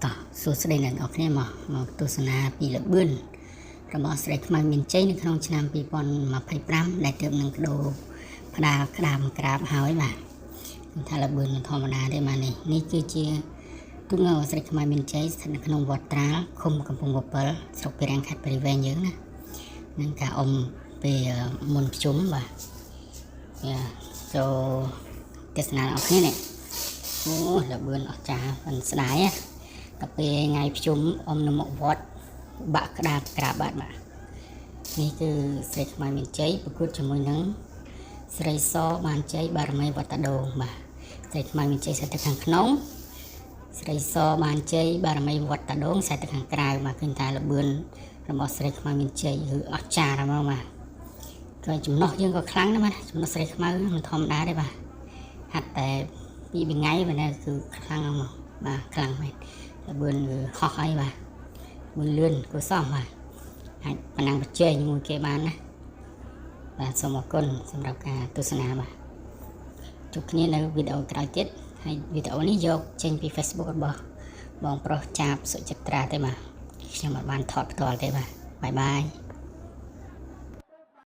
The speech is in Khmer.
តោះសួស្តីអ្នកនរគ្នាមកទស្សនាពីល្បឿនរបស់ស្រីខ្មៅមានជ័យនៅក្នុងឆ្នាំ2025ដែលទើបនឹងបដូរផ្ដាល់ក្តាមក្រាបហើយបាទខ្ញុំថាល្បឿនមិនធម្មតាទេបាទនេះគឺជាទូងស្រីខ្មៅមានជ័យស្ថិតនៅក្នុងវត្តត្រាលឃុំកំពង់វល់ស្រុកពារាំងខេត្តព្រៃវែងយើងណានឹងការពេលមុនប្រជុំបាទចូលទស្សនាអ្នកគ្នានេះអូល្បឿនអស្ចារ្យមិនស្ដាយតែពេលថ្ងៃប្រជុំនៅមុខវត្តបាក់ក្តារក្រាបបាទនេះគឺស្រីខ្មៅមានជ័យប្រកួតជាមួយនឹងស្រីសបានជ័យបារមីវត្តតាដូងបាទស្រីខ្មៅមានជ័យស្ថិតខាងក្នុងស្រីសបានជ័យបារមីវត្តតាដូងស្ថិតខាងក្រៅបាទឃើញថាល្បឿនរបស់ស្រីខ្មៅមានជ័យគឺអស្ចារ្យហ្មងបាទក៏ចំណោះយើងក៏ខ្លាំងណាស់បាទចំណោះស្រីខ្មៅមិនធម្មតាទេបាទហាត់តែពីថ្ងៃប៉ុន្តែគឺខ្លាំងមកបាទខ្លាំងមែនល្បឿនគឺហោះហើយបាទមួយលឿនគួរសមបាទអាចប៉ុណ្ណឹងប្រជែងមួយគេបានណាបាទសូមអរគុណសម្រាប់ការទស្សនាបាទជួបគ្នានៅវីដេអូក្រោយទៀតហើយវីដេអូនេះយកចេញពី Facebook របស់បងប្រុសចាបសុចិត្រាទេបាទខ្ញុំមិនបានថតផ្ទាល់ទេបាទបាយបាយ